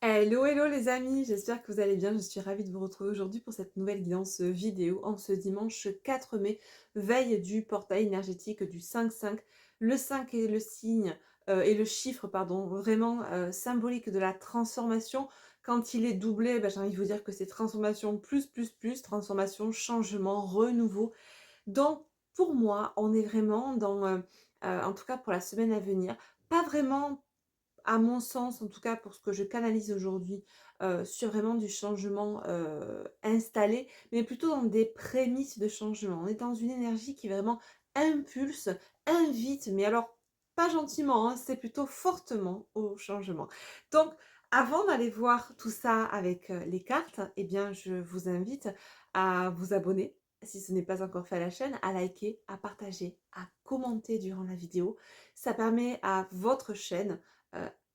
Hello, hello les amis, j'espère que vous allez bien. Je suis ravie de vous retrouver aujourd'hui pour cette nouvelle guidance vidéo en ce dimanche 4 mai, veille du portail énergétique du 5-5. Le 5 est le signe et le chiffre, pardon, vraiment symbolique de la transformation. Quand il est doublé, j'ai envie de vous dire que c'est transformation plus, transformation, changement, renouveau. Donc pour moi, on est vraiment dans, en tout cas pour la semaine à venir, pas vraiment à mon sens, en tout cas pour ce que je canalise aujourd'hui, sur vraiment du changement, installé, mais plutôt dans des prémices de changement. On est dans une énergie qui vraiment impulse, invite, mais alors pas gentiment, hein, c'est plutôt fortement au changement. Donc avant d'aller voir tout ça avec, les cartes, eh bien je vous invite à vous abonner, si ce n'est pas encore fait à la chaîne, à liker, à partager, à commenter durant la vidéo. Ça permet à votre chaîne,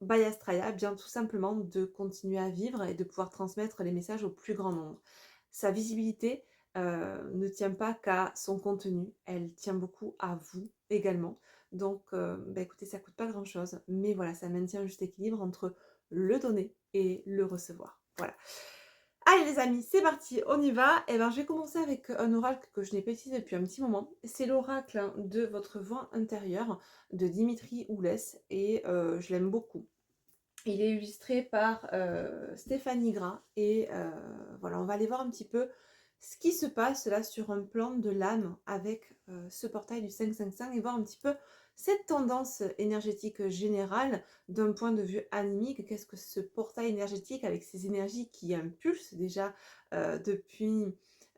by Astraya, bien tout simplement de continuer à vivre et de pouvoir transmettre les messages au plus grand nombre. Sa visibilité ne tient pas qu'à son contenu, elle tient beaucoup à vous également. Donc écoutez, ça coûte pas grand chose, mais voilà, ça maintient un juste équilibre entre le donner et le recevoir. Voilà. Allez les amis, c'est parti, on y va. Et ben, je vais commencer avec un oracle que je n'ai pas utilisé depuis un petit moment. C'est l'oracle de votre voix intérieure de Dimitri Oulès et je l'aime beaucoup. Il est illustré par Stéphanie Gras et voilà, on va aller voir un petit peu ce qui se passe là sur un plan de l'âme avec ce portail du 555 et voir un petit peu cette tendance énergétique générale d'un point de vue animique. Qu'est-ce que ce portail énergétique avec ces énergies qui impulsent déjà depuis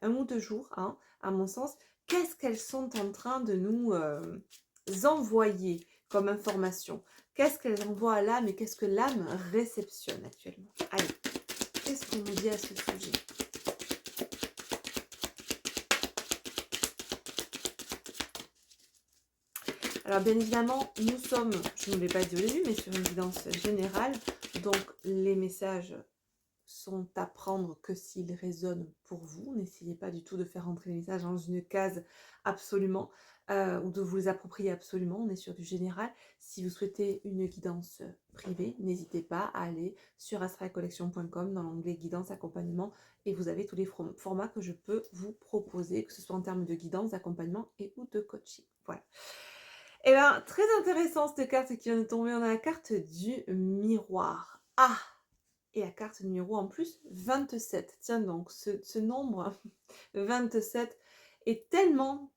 un ou deux jours, hein, à mon sens, qu'est-ce qu'elles sont en train de nous envoyer comme information? Qu'est-ce qu'elles envoient à l'âme et qu'est-ce que l'âme réceptionne actuellement? Allez, qu'est-ce qu'on nous dit à ce sujet? Alors bien évidemment, nous sommes, je ne l'ai pas dit au début, mais sur une guidance générale, donc les messages sont à prendre que s'ils résonnent pour vous. N'essayez pas du tout de faire rentrer les messages dans une case absolument, ou de vous les approprier absolument. On est sur du général. Si vous souhaitez une guidance privée, n'hésitez pas à aller sur astralcollection.com dans l'onglet guidance accompagnement et vous avez tous les formats que je peux vous proposer, que ce soit en termes de guidance, d'accompagnement et ou de coaching. Voilà. Et bien, très intéressant cette carte qui vient de tomber. On a la carte du miroir. Ah! Et la carte numéro en plus, 27. Tiens donc, ce nombre 27 est tellement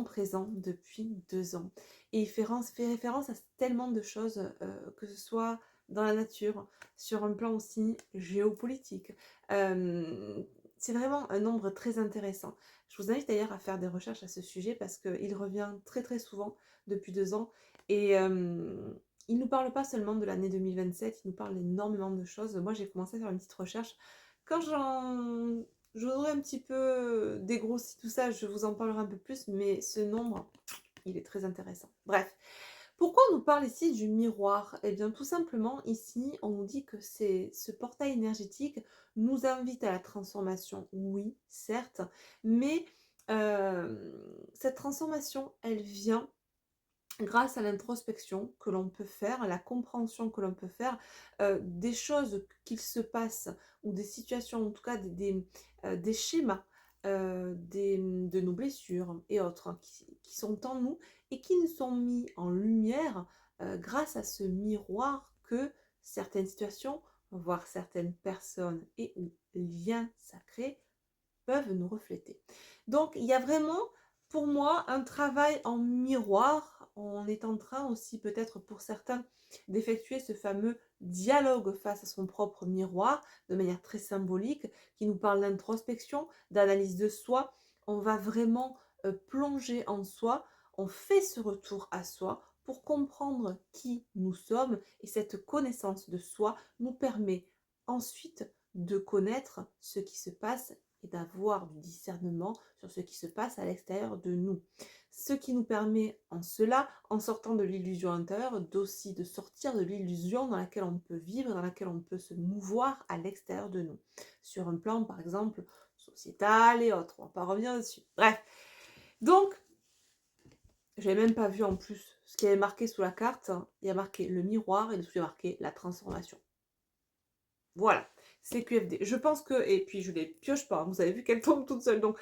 présent depuis 2 ans. Et il fait référence à tellement de choses, que ce soit dans la nature, sur un plan aussi géopolitique. C'est vraiment un nombre très intéressant. Je vous invite d'ailleurs à faire des recherches à ce sujet parce qu'il revient très souvent depuis 2 ans. Et il ne nous parle pas seulement de l'année 2027, il nous parle énormément de choses. Moi, j'ai commencé à faire une petite recherche. Quand j'aurai un petit peu dégrossi tout ça, je vous en parlerai un peu plus, mais ce nombre, il est très intéressant. Bref, pourquoi on nous parle ici du miroir? Eh bien, tout simplement, ici, on nous dit que ce portail énergétique nous invite à la transformation. Oui, certes, mais cette transformation, elle vient grâce à l'introspection que l'on peut faire, à la compréhension que l'on peut faire des choses qu'il se passe ou des situations, en tout cas des schémas, de nos blessures et autres hein, qui sont en nous et qui nous sont mis en lumière grâce à ce miroir que certaines situations, voire certaines personnes et ou liens sacrés peuvent nous refléter. Donc, il y a vraiment, pour moi, un travail en miroir. On est en train aussi, peut-être pour certains, d'effectuer ce fameux dialogue face à son propre miroir, de manière très symbolique, qui nous parle d'introspection, d'analyse de soi. On va vraiment plonger en soi. On fait ce retour à soi pour comprendre qui nous sommes. Et cette connaissance de soi nous permet ensuite de connaître ce qui se passe et d'avoir du discernement sur ce qui se passe à l'extérieur de nous. Ce qui nous permet en cela, en sortant de l'illusion intérieure, d'aussi de sortir de l'illusion dans laquelle on peut vivre, dans laquelle on peut se mouvoir à l'extérieur de nous. Sur un plan, par exemple, sociétal et autres. On va pas revenir dessus. Bref. Donc, je n'avais même pas vu en plus ce qui avait marqué sous la carte. Il y a marqué le miroir et dessous il y a marqué la transformation. Voilà, c'est QFD. Je pense que, et puis je les pioche pas, hein, vous avez vu qu'elles tombent toutes seules. Donc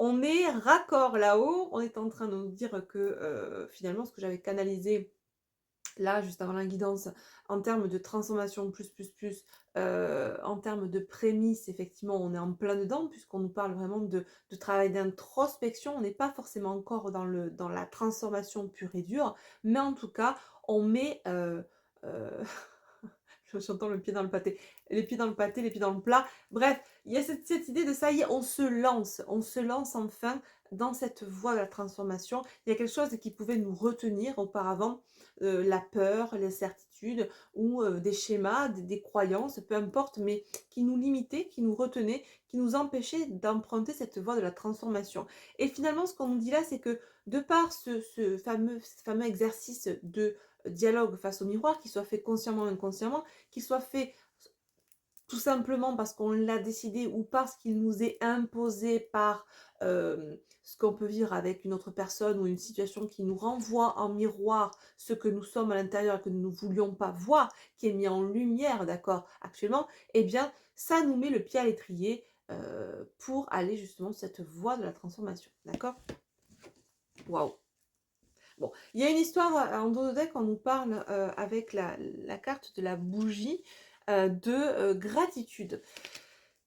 on est raccord là-haut, on est en train de nous dire que finalement ce que j'avais canalisé là, juste avant la guidance, en termes de transformation en termes de prémices, effectivement, on est en plein dedans, puisqu'on nous parle vraiment de travail d'introspection. On n'est pas forcément encore dans la transformation pure et dure, mais en tout cas, on met... euh, j'entends le pied dans le pâté. Les pieds dans le pâté, les pieds dans le plat. Bref, il y a cette idée de ça y est, on se lance enfin dans cette voie de la transformation. Il y a quelque chose qui pouvait nous retenir auparavant, la peur, l'incertitude ou des schémas, des croyances, peu importe, mais qui nous limitaient, qui nous retenaient, qui nous empêchaient d'emprunter cette voie de la transformation. Et finalement, ce qu'on nous dit là, c'est que de par ce fameux exercice de dialogue face au miroir, qu'il soit fait consciemment ou inconsciemment, qu'il soit fait tout simplement parce qu'on l'a décidé ou parce qu'il nous est imposé par ce qu'on peut vivre avec une autre personne ou une situation qui nous renvoie en miroir ce que nous sommes à l'intérieur et que nous ne voulions pas voir, qui est mis en lumière, d'accord, actuellement, eh bien, ça nous met le pied à l'étrier pour aller justement sur cette voie de la transformation, d'accord. Waouh. Bon, il y a une histoire en dos de deck, on nous parle avec la carte de la bougie de gratitude.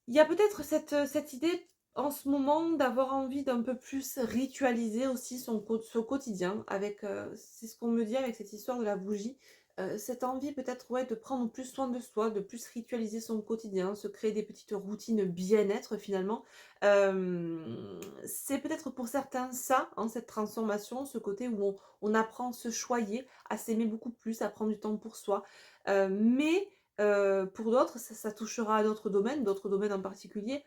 Il y a peut-être cette idée en ce moment d'avoir envie d'un peu plus ritualiser aussi son quotidien avec, c'est ce qu'on me dit avec cette histoire de la bougie, cette envie peut-être, ouais, de prendre plus soin de soi, de plus ritualiser son quotidien, se créer des petites routines bien-être finalement. C'est peut-être pour certains ça, hein, cette transformation, ce côté où on apprend à se choyer, à s'aimer beaucoup plus, à prendre du temps pour soi. Mais pour d'autres, ça touchera à d'autres domaines en particulier.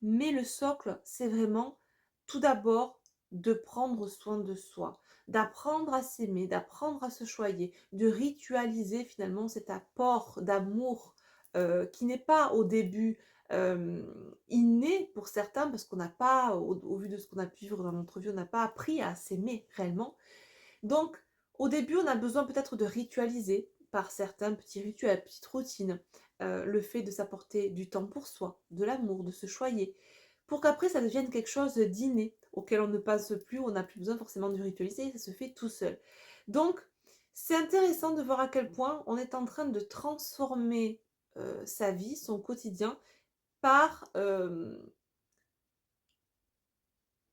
Mais le socle, c'est vraiment, tout d'abord, de prendre soin de soi, d'apprendre à s'aimer, d'apprendre à se choyer, de ritualiser finalement cet apport d'amour qui n'est pas au début inné pour certains, parce qu'on n'a pas, au vu de ce qu'on a pu vivre dans notre vie, on n'a pas appris à s'aimer réellement. Donc, au début, on a besoin peut-être de ritualiser par certains petits rituels, petites routines, le fait de s'apporter du temps pour soi, de l'amour, de se choyer, pour qu'après ça devienne quelque chose d'inné, auquel on ne passe plus, on n'a plus besoin forcément de ritualiser, ça se fait tout seul. Donc, c'est intéressant de voir à quel point on est en train de transformer sa vie, son quotidien, par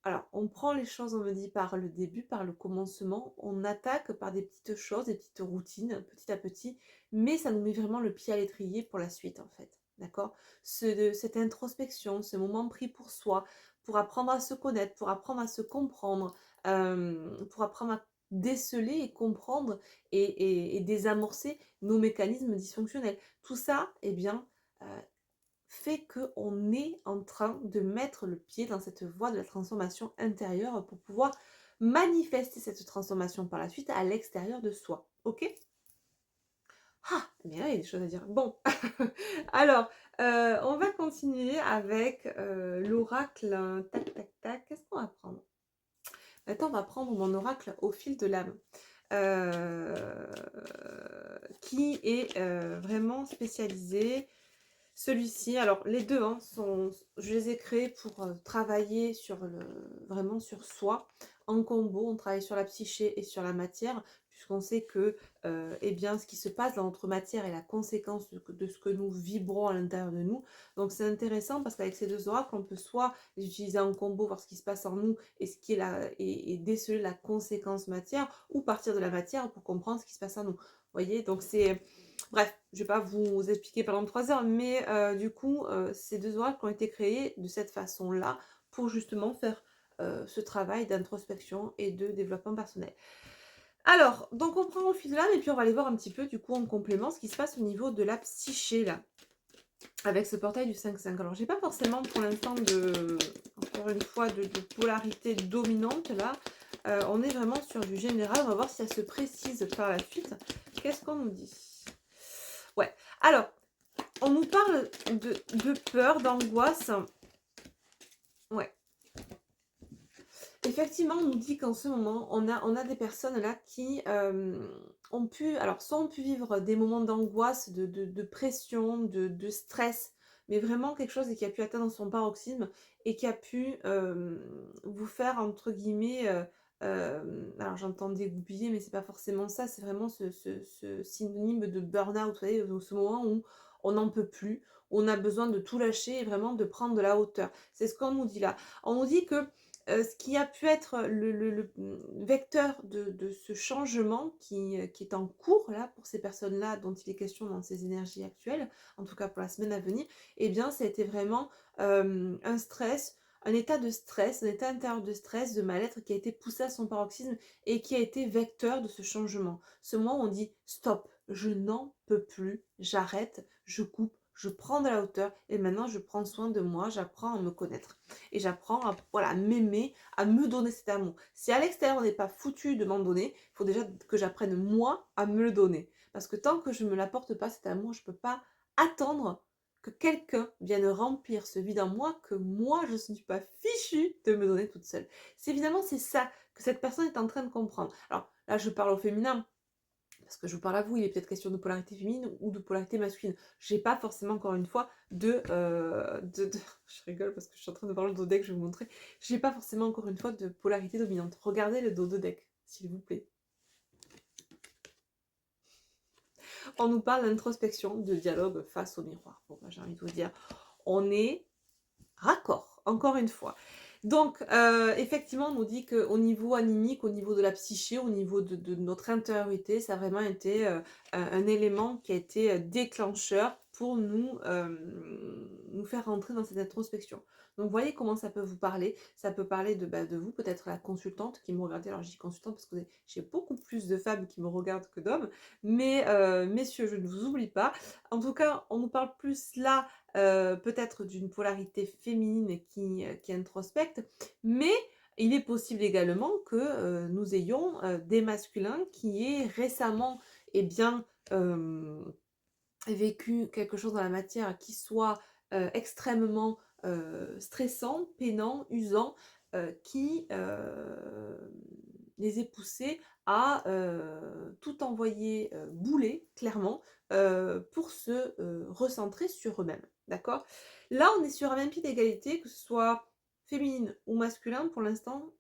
alors, on prend les choses, on me dit, par le début, par le commencement. On attaque par des petites choses, des petites routines, petit à petit. Mais ça nous met vraiment le pied à l'étrier pour la suite, en fait. D'accord. Cette introspection, ce moment pris pour soi, pour apprendre à se connaître, pour apprendre à se comprendre, pour apprendre à déceler et comprendre et désamorcer nos mécanismes dysfonctionnels. Tout ça, eh bien, fait qu'on est en train de mettre le pied dans cette voie de la transformation intérieure pour pouvoir manifester cette transformation par la suite à l'extérieur de soi. Ok? Ah, eh bien, il y a des choses à dire. Bon, alors, on va continuer avec l'oracle. Tac, tac, tac. Qu'est-ce qu'on va prendre? Maintenant, on va prendre mon oracle au fil de l'âme. Qui est vraiment spécialisé. Celui-ci, alors les deux, hein, je les ai créés pour travailler vraiment sur soi. En combo, on travaille sur la psyché et sur la matière, puisqu'on sait que eh bien, ce qui se passe dans notre matière est la conséquence de ce que nous vibrons à l'intérieur de nous. Donc c'est intéressant parce qu'avec ces deux oracles, on peut soit les utiliser en combo, voir ce qui se passe en nous et, ce qui est et déceler la conséquence matière, ou partir de la matière pour comprendre ce qui se passe en nous. Vous voyez, donc c'est... Bref, je ne vais pas vous expliquer pendant 3 heures, mais du coup, ces deux oracles ont été créés de cette façon-là pour justement faire ce travail d'introspection et de développement personnel. Alors, donc on prend au fil de l'âme et puis on va aller voir un petit peu du coup en complément ce qui se passe au niveau de la psyché là, avec ce portail du 5-5. Alors, j'ai pas forcément pour l'instant encore une fois, de polarité dominante là. On est vraiment sur du général, on va voir si ça se précise par la suite. Qu'est-ce qu'on nous dit ? Ouais, alors, on nous parle de peur, d'angoisse. Ouais. Effectivement, on nous dit qu'en ce moment, on a des personnes là qui ont pu, alors soit ont pu vivre des moments d'angoisse, de pression, de stress, mais vraiment quelque chose qui a pu atteindre son paroxysme et qui a pu vous faire, entre guillemets, alors j'entends dégoupiller, mais c'est pas forcément ça, c'est vraiment ce synonyme de burn-out, vous savez, ce moment où on n'en peut plus, où on a besoin de tout lâcher et vraiment de prendre de la hauteur. C'est ce qu'on nous dit là. On nous dit que ce qui a pu être vecteur de ce changement qui est en cours là, pour ces personnes-là dont il est question dans ces énergies actuelles, en tout cas pour la semaine à venir, eh bien ça a été vraiment un stress, un état de stress, un état intérieur de stress, de mal-être qui a été poussé à son paroxysme et qui a été vecteur de ce changement. Ce moment où on dit stop, je n'en peux plus, j'arrête, je coupe, je prends de la hauteur et maintenant je prends soin de moi, j'apprends à me connaître et j'apprends à, voilà, m'aimer, à me donner cet amour. Si à l'extérieur on n'est pas foutu de m'en donner, il faut déjà que j'apprenne moi à me le donner. Parce que tant que je ne me l'apporte pas cet amour, je ne peux pas attendre que quelqu'un vienne remplir ce vide en moi que moi je ne suis pas fichue de me donner toute seule. C'est évidemment c'est ça que cette personne est en train de comprendre. Alors là je parle au féminin, parce que je vous parle à vous, il est peut-être question de polarité féminine ou de polarité masculine. J'ai pas forcément, encore une fois, je rigole parce que je suis en train de parler le dos deck, je vais vous montrer. J'ai pas forcément, encore une fois, de polarité dominante. Regardez le dos de deck, s'il vous plaît. On nous parle d'introspection, de dialogue face au miroir. Bon, bah, j'ai envie de vous dire, on est raccord, encore une fois. Donc, effectivement, on nous dit qu'au niveau animique, au niveau de la psyché, au niveau de notre intériorité, ça a vraiment été un élément qui a été déclencheur pour nous faire rentrer dans cette introspection. Donc, voyez comment ça peut vous parler. Ça peut parler de vous, peut-être la consultante qui me regardait. Alors, je dis consultante parce que j'ai beaucoup plus de femmes qui me regardent que d'hommes. Mais, messieurs, je ne vous oublie pas. En tout cas, on nous parle plus là peut-être d'une polarité féminine qui introspecte, mais il est possible également que nous ayons des masculins qui aient récemment eh bien, vécu quelque chose dans la matière qui soit extrêmement stressant, peinant, usant, qui les ait poussés à tout envoyer bouler, clairement, pour se recentrer sur eux-mêmes. D'accord? Là, on est sur un même pied d'égalité, que ce soit féminine ou masculin, pour l'instant,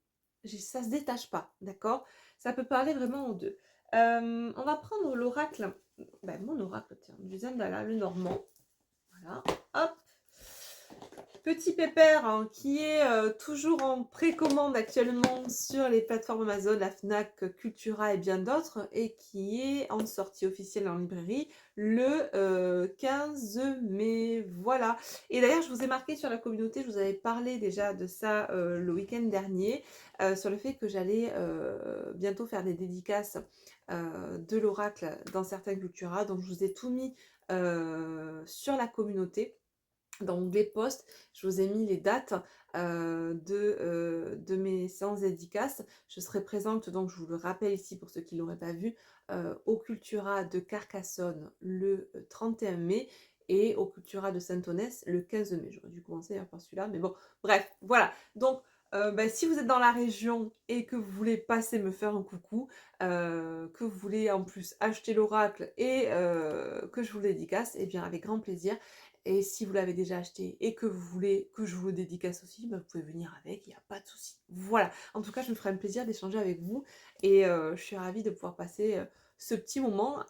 ça ne se détache pas. D'accord? Ça peut parler vraiment aux deux. On va prendre l'oracle, mon oracle, tiens, du Zendala, le normand. Voilà, hop. Petit pépère hein, qui est toujours en précommande actuellement sur les plateformes Amazon, la Fnac, Cultura et bien d'autres, et qui est en sortie officielle en librairie le 15 mai. Voilà. Et d'ailleurs, je vous ai marqué sur la communauté, je vous avais parlé déjà de ça le week-end dernier, sur le fait que j'allais bientôt faire des dédicaces de l'oracle dans certains Cultura. Donc, je vous ai tout mis sur la communauté. Dans l'onglet post, je vous ai mis les dates de mes séances dédicaces. Je serai présente, donc je vous le rappelle ici pour ceux qui ne l'auraient pas vu, au Cultura de Carcassonne le 31 mai et au Cultura de Saint-Onès le 15 mai. J'aurais dû commencer par celui-là, mais bon, bref, voilà. Donc, si vous êtes dans la région et que vous voulez passer me faire un coucou, que vous voulez en plus acheter l'oracle et que je vous le dédicace, eh bien avec grand plaisir. Et si vous l'avez déjà acheté et que vous voulez que je vous le dédicace aussi, vous pouvez venir avec, il n'y a pas de souci. Voilà, en tout cas, je me ferai un plaisir d'échanger avec vous et je suis ravie de pouvoir passer ce petit moment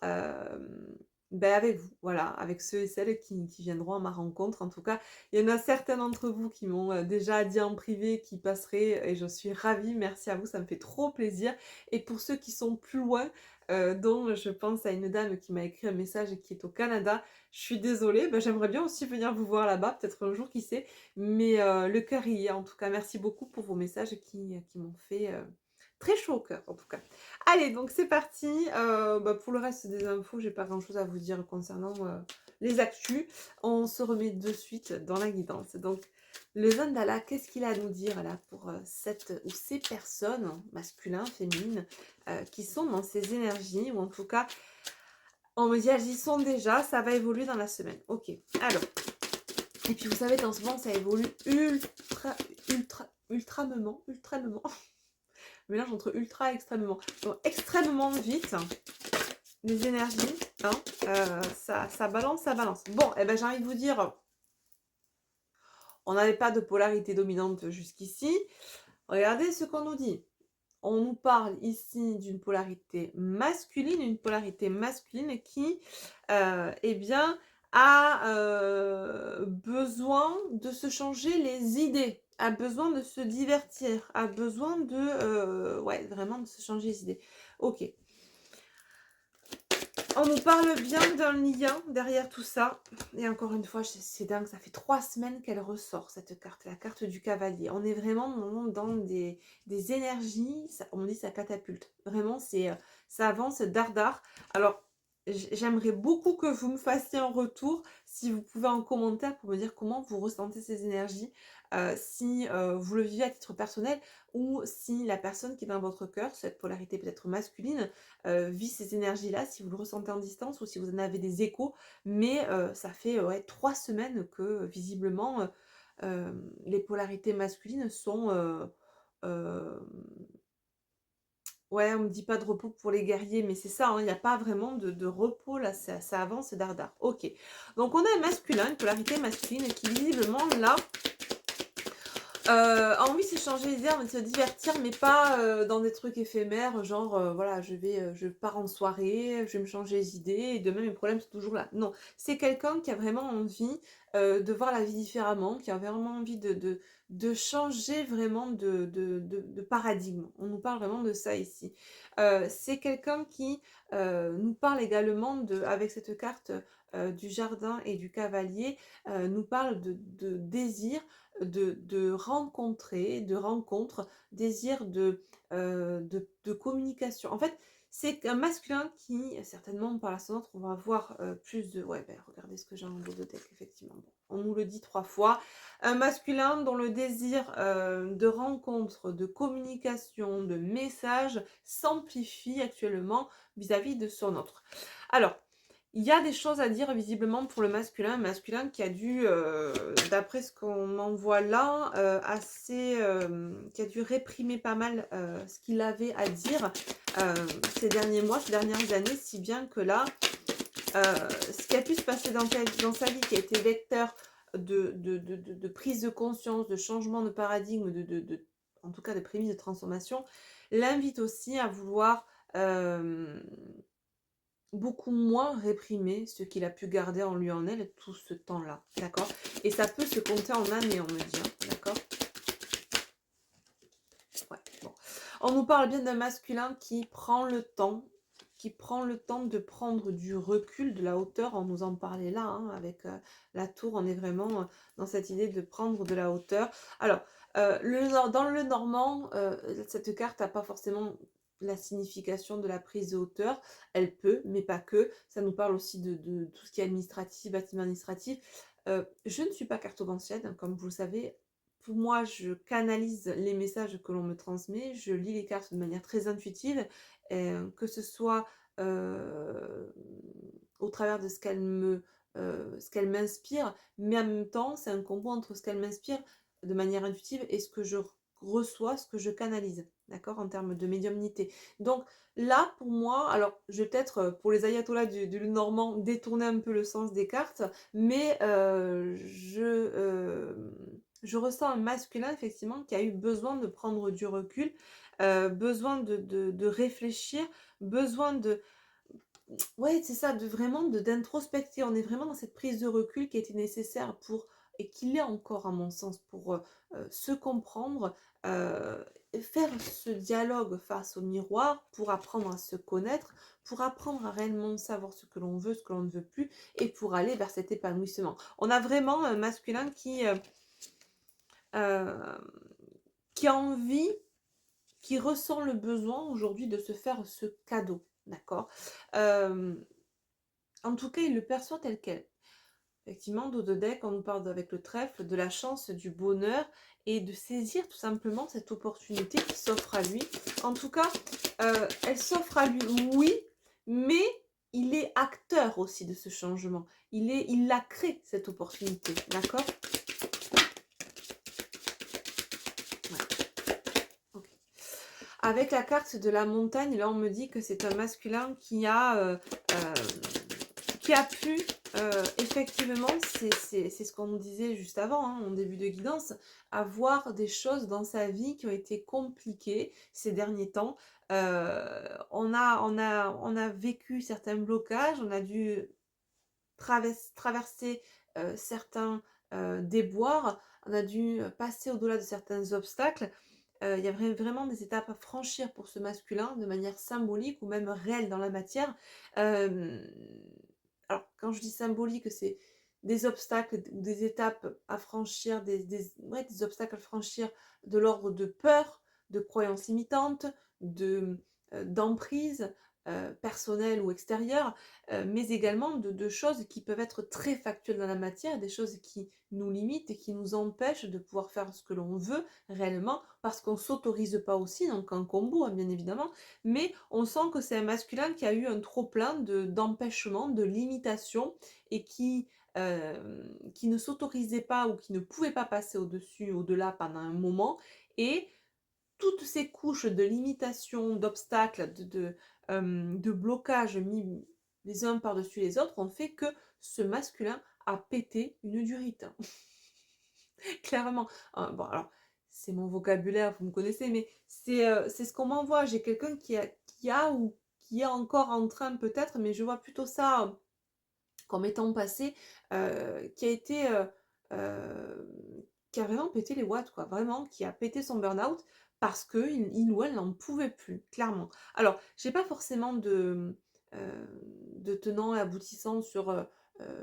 avec vous, voilà, avec ceux et celles qui viendront à ma rencontre. En tout cas, il y en a certains d'entre vous qui m'ont déjà dit en privé qu'ils passeraient et je suis ravie, merci à vous, ça me fait trop plaisir. Et pour ceux qui sont plus loin, dont je pense à une dame qui m'a écrit un message et qui est au Canada, je suis désolée, j'aimerais bien aussi venir vous voir là-bas, peut-être un jour, qui sait, mais le cœur y est. En tout cas, merci beaucoup pour vos messages qui m'ont fait très chaud au cœur, en tout cas. Allez, donc c'est parti. Pour le reste des infos, j'ai pas grand-chose à vous dire concernant les actus. On se remet de suite dans la guidance. Donc, le Zendala, qu'est-ce qu'il a à nous dire là pour cette ou ces personnes, masculines, féminines, qui sont dans ces énergies, ou en tout cas, on me dit, elles y sont déjà, ça va évoluer dans la semaine. Ok, alors. Et puis vous savez qu'en ce moment, ça évolue ultramement. Mélange entre ultra et extrêmement. Donc, extrêmement vite. les énergies, hein, ça balance, ça balance. Bon, eh ben, j'ai envie de vous dire, on n'avait pas de polarité dominante jusqu'ici. Regardez ce qu'on nous dit. On nous parle ici d'une polarité masculine, une polarité masculine qui, eh bien, a besoin de se changer les idées, a besoin de se divertir, a besoin de, ouais, vraiment de se changer les idées. Ok. On nous parle bien d'un lien derrière tout ça. Et encore une fois, c'est dingue, ça fait 3 semaines qu'elle ressort, cette carte, la carte du cavalier. On est vraiment dans des énergies, on dit ça catapulte. Vraiment, ça avance dardard. Alors, j'aimerais beaucoup que vous me fassiez un retour, si vous pouvez en commentaire, pour me dire comment vous ressentez ces énergies, si vous le vivez à titre personnel, ou si la personne qui est dans votre cœur, cette polarité peut-être masculine, vit ces énergies-là, si vous le ressentez en distance ou si vous en avez des échos. Mais ça fait ouais, 3 semaines que visiblement les polarités masculines sont... ouais, on me dit pas de repos pour les guerriers, mais c'est ça, hein, il n'y a pas vraiment de repos là, ça avance dardard. Ok, donc on a un masculin, une polarité masculine qui visiblement là a envie de s'échanger les idées, envie de se divertir, mais pas dans des trucs éphémères, genre voilà, je pars en soirée, je vais me changer les idées, et demain mes problèmes sont toujours là. Non, c'est quelqu'un qui a vraiment envie de voir la vie différemment, qui a vraiment envie de changer vraiment de paradigme. On nous parle vraiment de ça ici. C'est quelqu'un qui nous parle également avec cette carte du jardin et du cavalier, nous parle de désir, de rencontrer, de rencontre, désir de communication. En fait, c'est un masculin qui, certainement par l'ascendant, on va avoir plus de... Ouais, ben, regardez ce que j'ai en dos de deck, effectivement. Bon, on nous le dit 3 fois. Un masculin dont le désir de rencontre, de communication, de message s'amplifie actuellement vis-à-vis de son autre. Alors, il y a des choses à dire visiblement pour le masculin, un masculin qui a dû, d'après ce qu'on m'envoie là, qui a dû réprimer pas mal ce qu'il avait à dire ces derniers mois, ces dernières années, si bien que là, ce qui a pu se passer dans sa vie, qui a été vecteur de prise de conscience, de changement de paradigme, en tout cas de prémisse de transformation, l'invite aussi à vouloir... beaucoup moins réprimer ce qu'il a pu garder en lui en elle tout ce temps-là, d'accord? Et ça peut se compter en années, on me dit, hein, d'accord? Ouais, bon. On nous parle bien d'un masculin qui prend le temps, de prendre du recul, de la hauteur. On nous en parlait là, hein, avec la tour, on est vraiment dans cette idée de prendre de la hauteur. Alors, dans le normand, cette carte n'a pas forcément la signification de la prise de hauteur. Elle peut, mais pas que. Ça nous parle aussi de tout ce qui est administratif, bâtiment administratif. Je ne suis pas cartomancienne, comme vous le savez. Pour moi, je canalise les messages que l'on me transmet. Je lis les cartes de manière très intuitive, que ce soit au travers de ce qu'elle m'inspire, mais en même temps, c'est un combo entre ce qu'elle m'inspire de manière intuitive et ce que je reçois, ce que je canalise, d'accord, en termes de médiumnité. Donc là, pour moi, alors je vais peut-être, pour les ayatollahs du Normand, détourner un peu le sens des cartes, mais je ressens un masculin, effectivement, qui a eu besoin de prendre du recul, besoin de réfléchir, besoin de... Ouais, c'est ça, d'introspecter. On est vraiment dans cette prise de recul qui était nécessaire pour, et qui l'est encore à mon sens, pour se comprendre, et faire ce dialogue face au miroir, pour apprendre à se connaître, pour apprendre à réellement savoir ce que l'on veut, ce que l'on ne veut plus, et pour aller vers cet épanouissement. On a vraiment un masculin euh, qui a envie, qui ressent le besoin aujourd'hui de se faire ce cadeau, d'accord? En tout cas, il le perçoit tel quel. Effectivement, dos de deck, on nous parle avec le trèfle de la chance, du bonheur et de saisir tout simplement cette opportunité qui s'offre à lui. En tout cas, elle s'offre à lui, oui, mais il est acteur aussi de ce changement. Il l'a créé, cette opportunité, d'accord? Ouais. Okay. Avec la carte de la montagne, là, on me dit que c'est un masculin qui a pu, effectivement, c'est ce qu'on nous disait juste avant, hein, en début de guidance, avoir des choses dans sa vie qui ont été compliquées ces derniers temps. On a vécu certains blocages, on a dû traverser certains déboires, on a dû passer au-delà de certains obstacles. Il y a vraiment des étapes à franchir pour ce masculin de manière symbolique ou même réelle dans la matière. Euh, alors, quand je dis symbolique, c'est des obstacles ou des étapes à franchir, ouais, des obstacles à franchir de l'ordre de peur, de croyances limitantes, d'emprise personnelle ou extérieure, mais également de choses qui peuvent être très factuelles dans la matière, des choses qui nous limitent et qui nous empêchent de pouvoir faire ce que l'on veut réellement, parce qu'on ne s'autorise pas aussi, donc un combo, hein, bien évidemment, mais on sent que c'est un masculin qui a eu un trop-plein d'empêchements, de limitations, et qui ne s'autorisait pas ou qui ne pouvait pas passer au-dessus, au-delà pendant un moment, et toutes ces couches de limitations, d'obstacles, de blocages mis les uns par-dessus les autres ont fait que ce masculin a pété une durite. Clairement. Bon, alors, c'est mon vocabulaire, vous me connaissez, mais c'est ce qu'on m'envoie. J'ai quelqu'un qui a ou qui est encore en train peut-être, mais je vois plutôt ça comme étant passé, qui a été, euh, qui a vraiment pété les watts, quoi, vraiment, qui a pété son burn-out parce qu'il ou elle n'en pouvait plus, clairement. Alors, j'ai pas forcément de tenant et aboutissant sur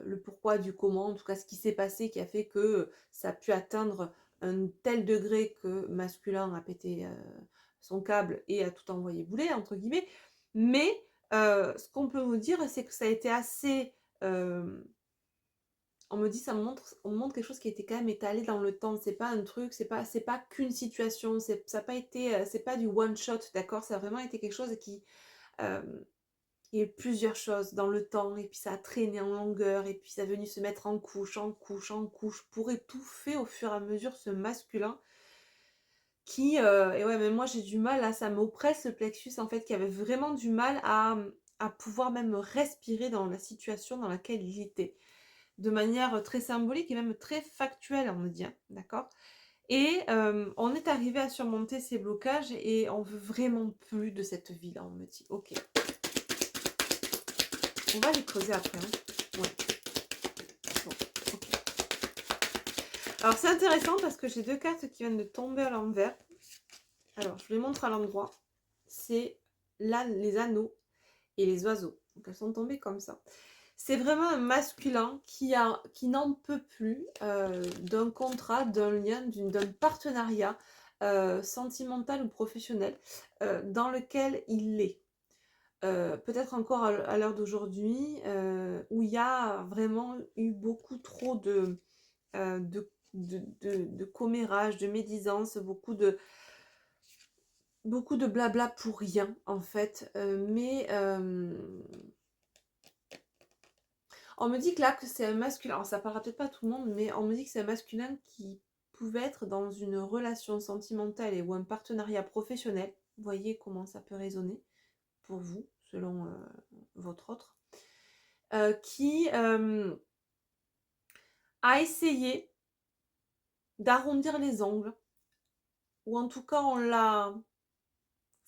le pourquoi du comment, en tout cas ce qui s'est passé qui a fait que ça a pu atteindre un tel degré que masculin a pété son câble et a tout envoyé bouler, entre guillemets. Mais ce qu'on peut vous dire, c'est que ça a été assez on me dit, on me montre quelque chose qui a été quand même étalé dans le temps. C'est pas un truc, c'est pas qu'une situation. Ça a pas été, c'est pas du one shot, d'accord? Ça a vraiment été quelque chose euh, il y a eu plusieurs choses dans le temps, et puis ça a traîné en longueur, et puis ça est venu se mettre en couche, en couche, en couche, pour étouffer au fur et à mesure ce masculin et ouais, mais moi j'ai du mal, là, ça m'oppresse le plexus, en fait, qui avait vraiment du mal à pouvoir même respirer dans la situation dans laquelle il était de manière très symbolique et même très factuelle, on me dit, hein, d'accord? Et on est arrivé à surmonter ces blocages et on veut vraiment plus de cette vie-là, on me dit. Ok, on va les creuser après. Hein. Ouais. Bon, ok. Alors c'est intéressant parce que j'ai deux cartes qui viennent de tomber à l'envers. Alors je vous les montre à l'endroit. C'est là les anneaux et les oiseaux. Donc elles sont tombées comme ça. C'est vraiment un masculin qui n'en peut plus d'un contrat, d'un lien, d'un partenariat sentimental ou professionnel dans lequel il est. Peut-être encore à l'heure d'aujourd'hui, où il y a vraiment eu beaucoup trop de commérages, de médisance, beaucoup de blabla pour rien en fait. On me dit que là, que c'est un masculin, alors ça parlera peut-être pas à tout le monde, mais on me dit que c'est un masculin qui pouvait être dans une relation sentimentale ou un partenariat professionnel. Vous voyez comment ça peut résonner pour vous, selon votre autre. Qui a essayé d'arrondir les angles, ou en tout cas on l'a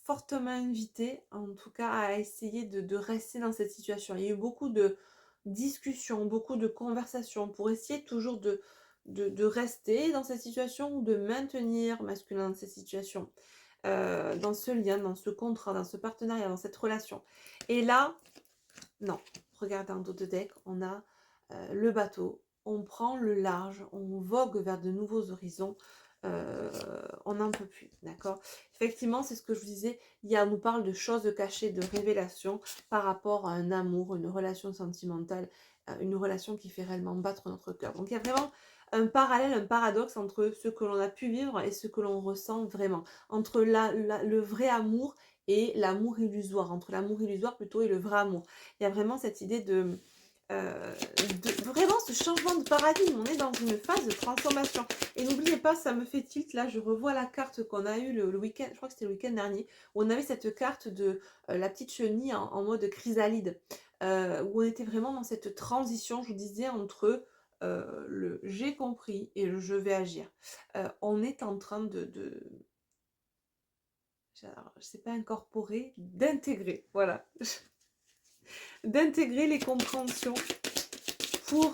fortement invité, en tout cas à essayer de rester dans cette situation. Il y a eu beaucoup de discussions, beaucoup de conversations pour essayer toujours de rester dans cette situation ou de maintenir masculin dans cette situation, dans ce lien, dans ce contrat, dans ce partenariat, dans cette relation. Et là, non, regardez en dos de deck, on a le bateau, on prend le large, on vogue vers de nouveaux horizons, on n'en peut plus, d'accord? Effectivement, c'est ce que je vous disais, on nous parle de choses cachées, de révélations par rapport à un amour, une relation sentimentale, une relation qui fait réellement battre notre cœur. Donc il y a vraiment un parallèle, un paradoxe entre ce que l'on a pu vivre et ce que l'on ressent vraiment, entre le vrai amour et l'amour illusoire, entre l'amour illusoire plutôt et le vrai amour. Il y a vraiment cette idée vraiment ce changement de paradigme. On est dans une phase de transformation. Et n'oubliez pas, ça me fait tilt, là, je revois la carte qu'on a eue le week-end, je crois que c'était le week-end dernier, où on avait cette carte de la petite chenille en mode chrysalide, où on était vraiment dans cette transition, je vous disais, entre le j'ai compris et le je vais agir. On est en train alors, je sais pas incorporer, d'intégrer, voilà, d'intégrer les compréhensions pour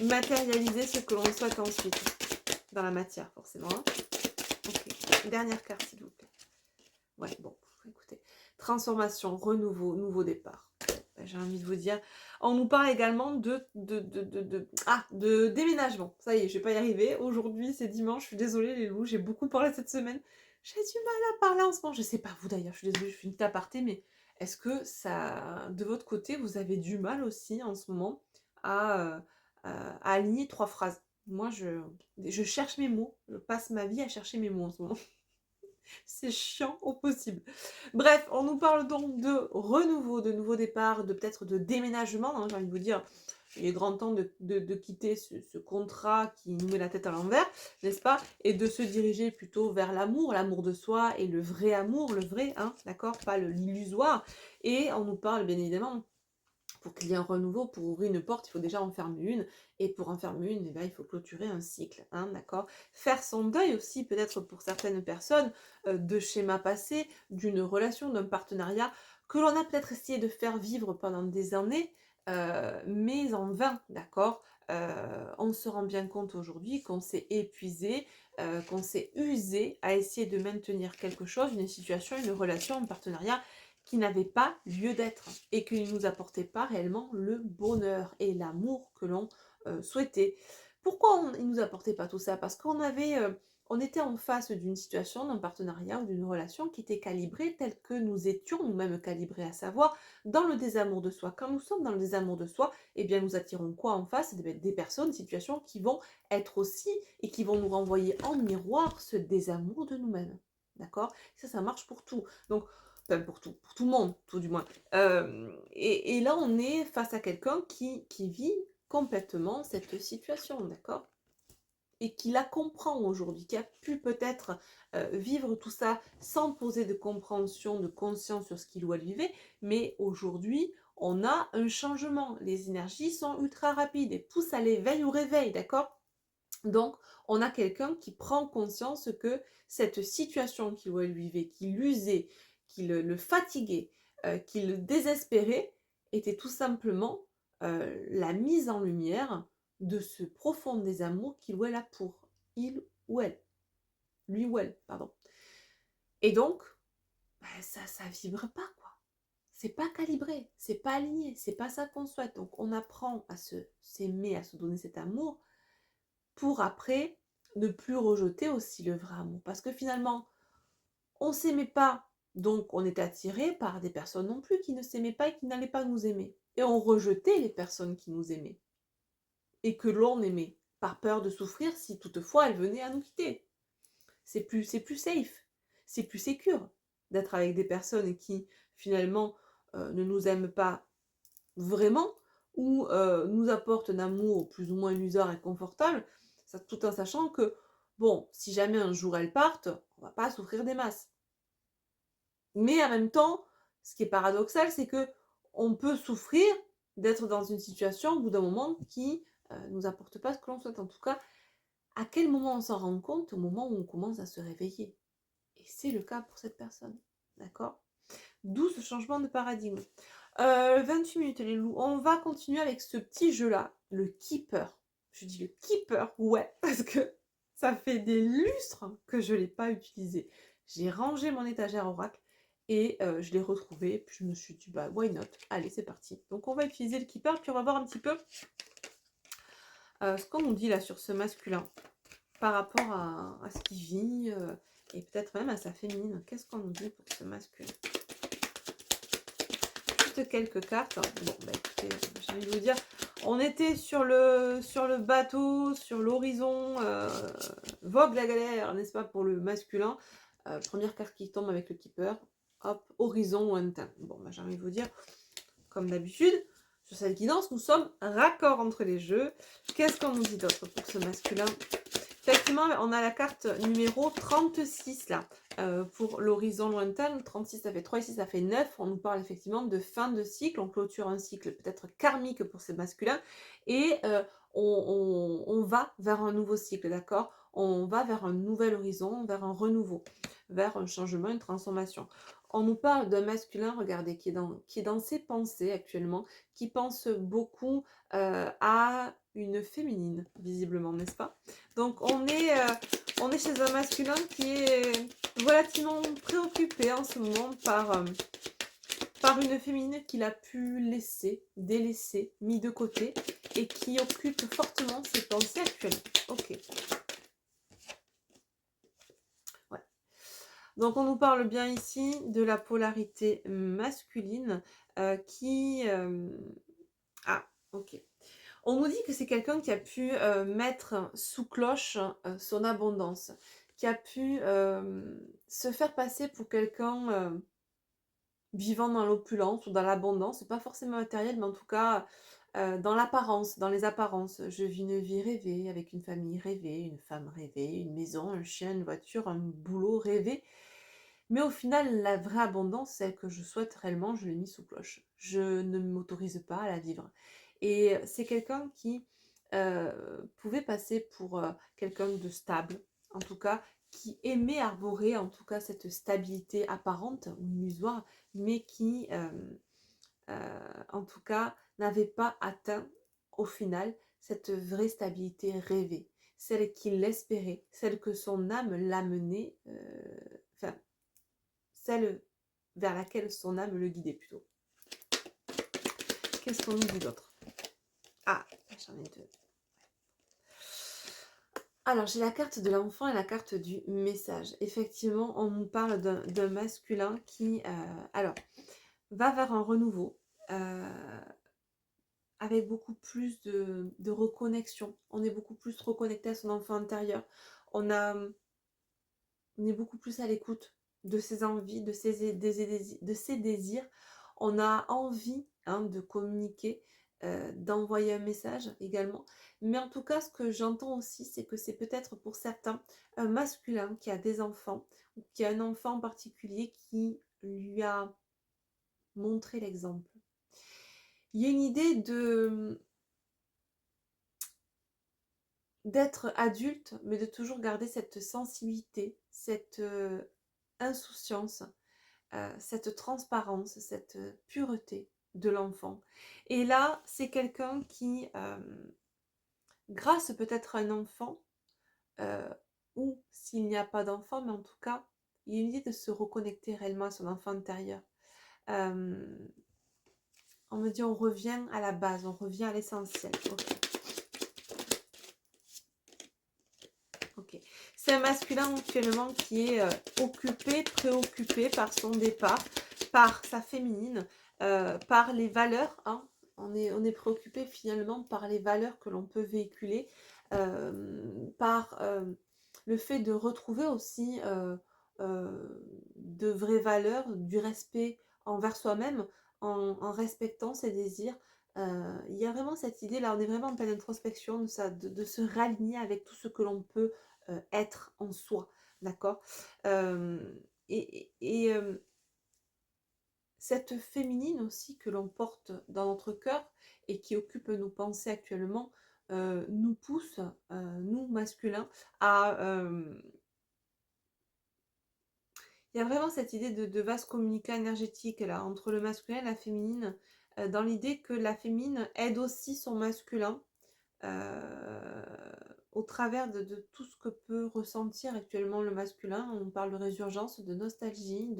matérialiser ce que l'on souhaite ensuite dans la matière, forcément. Hein. Ok, dernière carte, s'il vous plaît. Ouais, bon, écoutez. Transformation, renouveau, nouveau départ. J'ai envie de vous dire. On nous parle également de déménagement. Ça y est, je vais pas y arriver. Aujourd'hui, c'est dimanche. Je suis désolée, les loups. J'ai beaucoup parlé cette semaine. J'ai du mal à parler en ce moment. Je sais pas vous d'ailleurs. Je suis désolée, je fais une petite aparté, mais est-ce que ça, de votre côté, vous avez du mal aussi en ce moment à aligner 3 phrases? Moi, je cherche mes mots. Je passe ma vie à chercher mes mots en ce moment. C'est chiant au possible. Bref, on nous parle donc de renouveau, de nouveau départ, de peut-être de déménagement. Hein, j'ai envie de vous dire, il est grand temps de quitter ce contrat qui nous met la tête à l'envers, n'est-ce pas? Et de se diriger plutôt vers l'amour de soi et le vrai amour, le vrai, hein, d'accord? Pas l'illusoire. Et on nous parle bien évidemment pour qu'il y ait un renouveau, pour ouvrir une porte, il faut déjà en fermer une. Et pour en fermer une, eh bien, il faut clôturer un cycle, hein, d'accord? Faire son deuil aussi, peut-être pour certaines personnes, de schémas passés, d'une relation, d'un partenariat, que l'on a peut-être essayé de faire vivre pendant des années, mais en vain, d'accord? On se rend bien compte aujourd'hui qu'on s'est épuisé, qu'on s'est usé à essayer de maintenir quelque chose, une situation, une relation, un partenariat, qui n'avait pas lieu d'être et qui ne nous apportait pas réellement le bonheur et l'amour que l'on souhaitait. Pourquoi il ne nous apportait pas tout ça? Parce on était en face d'une situation, d'un partenariat ou d'une relation qui était calibrée telle que nous étions nous-mêmes calibrés, à savoir dans le désamour de soi. Quand nous sommes dans le désamour de soi, eh bien nous attirons quoi en face? Des personnes, des situations qui vont être aussi et qui vont nous renvoyer en miroir ce désamour de nous-mêmes. D'accord? Ça marche pour tout. Donc, enfin, pour tout le monde, tout du moins. Et là, on est face à quelqu'un qui vit complètement cette situation, d'accord? Et qui la comprend aujourd'hui, qui a pu peut-être vivre tout ça sans poser de compréhension, de conscience sur ce qu'il ou elle vivait, mais aujourd'hui, on a un changement. Les énergies sont ultra rapides et poussent à l'éveil ou réveil, d'accord? Donc, on a quelqu'un qui prend conscience que cette situation qu'il ou elle vivait, qui l'usait, qui le fatiguait, qui le désespérait, était tout simplement la mise en lumière de ce profond désamour qu'il ou elle a pour il ou elle. Lui ou elle, pardon. Et donc, ça vibre pas, quoi. C'est pas calibré, c'est pas aligné, c'est pas ça qu'on souhaite. Donc, on apprend à s'aimer, à se donner cet amour, pour après ne plus rejeter aussi le vrai amour. Parce que finalement, on ne s'aimait pas, donc on était attiré par des personnes non plus qui ne s'aimaient pas et qui n'allaient pas nous aimer. Et on rejetait les personnes qui nous aimaient et que l'on aimait, par peur de souffrir si toutefois elles venaient à nous quitter. C'est plus safe, c'est plus sécure d'être avec des personnes qui finalement ne nous aiment pas vraiment ou nous apportent un amour plus ou moins illusoire et confortable, ça, tout en sachant que, bon, si jamais un jour elles partent, on va pas souffrir des masses. Mais en même temps, ce qui est paradoxal, c'est que on peut souffrir d'être dans une situation au bout d'un moment qui nous apporte pas ce que l'on souhaite. En tout cas, à quel moment on s'en rend compte? Au moment où on commence à se réveiller. Et c'est le cas pour cette personne. D'accord? D'où ce changement de paradigme. 28 minutes les loups. On va continuer avec ce petit jeu-là, le keeper. Je dis le keeper, ouais, parce que ça fait des lustres que je ne l'ai pas utilisé. J'ai rangé mon étagère oracle et je l'ai retrouvé. Puis je me suis dit, bah, why not? Allez, c'est parti. Donc on va utiliser le keeper, puis on va voir un petit peu ce qu'on nous dit là sur ce masculin par rapport à ce qu'il vit et peut-être même à sa féminine. Qu'est-ce qu'on nous dit pour ce masculin? Quelques cartes. Bon, bah écoutez, j'ai envie de vous dire, on était sur le bateau, sur l'horizon, vogue la galère, n'est-ce pas, pour le masculin. Première carte qui tombe avec le keeper, hop, horizon lointain. Bon, bah j'ai envie de vous dire, comme d'habitude, sur cette guidance, nous sommes raccords entre les jeux. Qu'est-ce qu'on nous dit d'autre pour ce masculin? Effectivement, on a la carte numéro 36 là, pour l'horizon lointain. 36, ça fait 3 ici, ça fait 9. On nous parle effectivement de fin de cycle. On clôture un cycle peut-être karmique pour ces masculins. Et on va vers un nouveau cycle, d'accord? On va vers un nouvel horizon, vers un renouveau, vers un changement, une transformation. On nous parle d'un masculin, regardez, qui est dans ses pensées actuellement, qui pense beaucoup à une féminine, visiblement, n'est-ce pas? Donc on est chez un masculin qui est relativement préoccupé en ce moment par une féminine qu'il a pu laisser, délaisser, mis de côté et qui occupe fortement ses pensées actuellement. Ok. Ouais. Donc on nous parle bien ici de la polarité masculine qui... Ah, ok. On nous dit que c'est quelqu'un qui a pu mettre sous cloche son abondance, qui a pu se faire passer pour quelqu'un vivant dans l'opulence ou dans l'abondance, pas forcément matériel, mais en tout cas dans l'apparence, dans les apparences. Je vis une vie rêvée, avec une famille rêvée, une femme rêvée, une maison, un chien, une voiture, un boulot rêvé. Mais au final, la vraie abondance, celle que je souhaite réellement, je l'ai mise sous cloche. Je ne m'autorise pas à la vivre. Et c'est quelqu'un qui pouvait passer pour quelqu'un de stable, en tout cas, qui aimait arborer en tout cas cette stabilité apparente ou illusoire, mais qui, en tout cas, n'avait pas atteint au final cette vraie stabilité rêvée, celle qu'il espérait, celle que son âme l'amenait, enfin, celle vers laquelle son âme le guidait plutôt. Qu'est-ce qu'on nous dit d'autre? Ah, j'en ai deux. Alors, j'ai la carte de l'enfant et la carte du message. Effectivement, on nous parle d'un masculin qui, alors, va vers un renouveau, avec beaucoup plus de reconnexion. On est beaucoup plus reconnecté à son enfant intérieur. On est beaucoup plus à l'écoute de ses envies, de ses désirs. On a envie de communiquer, d'envoyer un message également. Mais en tout cas, ce que j'entends aussi, c'est que c'est peut-être pour certains un masculin qui a des enfants, ou qui a un enfant en particulier qui lui a montré l'exemple. Il y a une idée d'être adulte, mais de toujours garder cette sensibilité, cette insouciance, cette transparence, cette pureté de l'enfant. Et là, c'est quelqu'un qui, grâce peut-être à un enfant, ou s'il n'y a pas d'enfant, mais en tout cas, il y a une idée de se reconnecter réellement à son enfant intérieur. On me dit on revient à la base, on revient à l'essentiel. Ok. C'est un masculin actuellement qui est occupé, préoccupé par son départ, par sa féminine, par les valeurs. Hein. On est préoccupé finalement par les valeurs que l'on peut véhiculer, par le fait de retrouver aussi de vraies valeurs, du respect envers soi-même, en respectant ses désirs. Il y a vraiment cette idée là, on est vraiment en pleine introspection de se réaligner avec tout ce que l'on peut être en soi, d'accord. Et cette féminine aussi que l'on porte dans notre cœur et qui occupe nos pensées actuellement, nous pousse, nous masculins, à... il y a vraiment cette idée de vase communicant énergétique là, entre le masculin et la féminine, dans l'idée que la féminine aide aussi son masculin, au travers de tout ce que peut ressentir actuellement le masculin. On parle de résurgence, de nostalgie,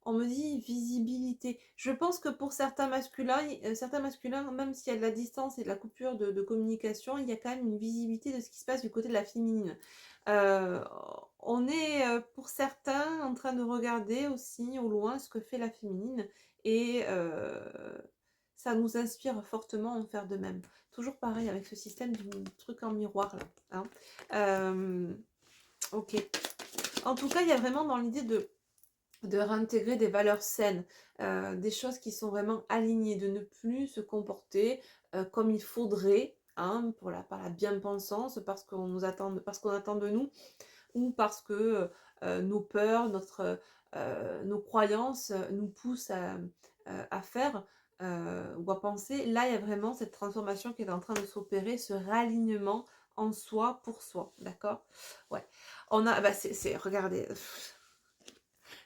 on me dit visibilité. Je pense que pour certains masculins, même s'il y a de la distance et de la coupure de communication, il y a quand même une visibilité de ce qui se passe du côté de la féminine. Euh, on est pour certains en train de regarder aussi au loin ce que fait la féminine et ça nous inspire fortement à en faire de même. Toujours pareil avec ce système du truc en miroir là. Hein. Ok. En tout cas, il y a vraiment dans l'idée de réintégrer des valeurs saines, des choses qui sont vraiment alignées, de ne plus se comporter, comme il faudrait, hein, par la bien-pensance, parce qu'on attend de nous ou parce que, nos peurs, nos croyances, nous poussent à faire, ou à penser. Là, il y a vraiment cette transformation qui est en train de s'opérer, ce réalignement en soi, pour soi, d'accord? Ouais. On a bah, c'est regardez,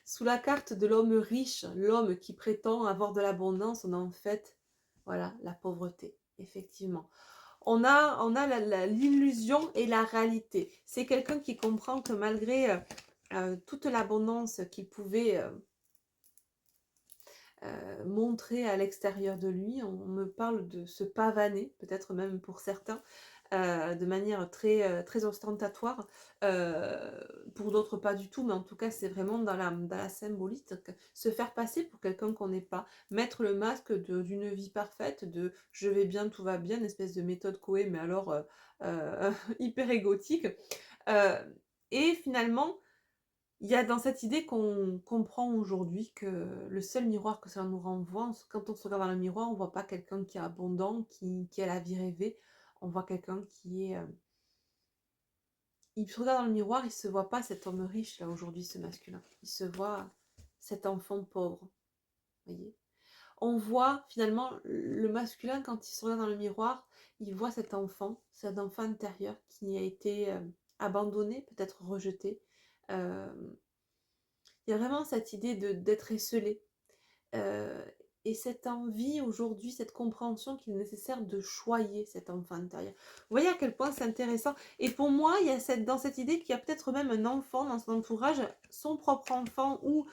sous la carte de l'homme riche, l'homme qui prétend avoir de l'abondance, on a en fait, voilà, la pauvreté, effectivement. On a l'illusion et la réalité. C'est quelqu'un qui comprend que malgré toute l'abondance qu'il pouvait montrer à l'extérieur de lui, on me parle de se pavaner, peut-être même pour certains, de manière très ostentatoire. Pour d'autres pas du tout, mais en tout cas c'est vraiment dans la symbolique, se faire passer pour quelqu'un qu'on n'est pas, mettre le masque d'une vie parfaite, de je vais bien, tout va bien, une espèce de méthode Coué, mais alors hyper égotique. Euh, et finalement, il y a dans cette idée qu'on comprend aujourd'hui que le seul miroir que ça nous renvoie, quand on se regarde dans le miroir, on voit pas quelqu'un qui est abondant, qui a la vie rêvée, on voit quelqu'un qui est... il se regarde dans le miroir, il se voit pas cet homme riche là aujourd'hui, ce masculin. Il se voit cet enfant pauvre, voyez. On voit finalement le masculin quand il se regarde dans le miroir, il voit cet enfant intérieur qui a été abandonné, peut-être rejeté. Euh, il y a vraiment cette idée d'être esseulé. Euh, et cette envie aujourd'hui, cette compréhension qu'il est nécessaire de choyer cet enfant intérieur. Vous voyez à quel point c'est intéressant. Et pour moi, il y a dans cette idée qu'il y a peut-être même un enfant dans son entourage, son propre enfant ou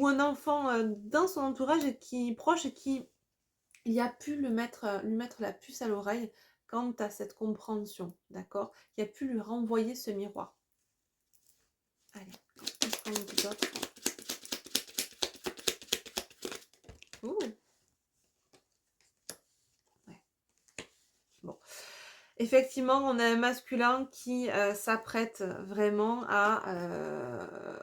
un enfant dans son entourage qui proche et qui il a pu lui mettre la puce à l'oreille quant à cette compréhension, d'accord? Il a pu lui renvoyer ce miroir. Allez, qu'est-ce qu'on dit d'autre? Ouh. Ouais. Bon. Effectivement, on a un masculin qui s'apprête vraiment à...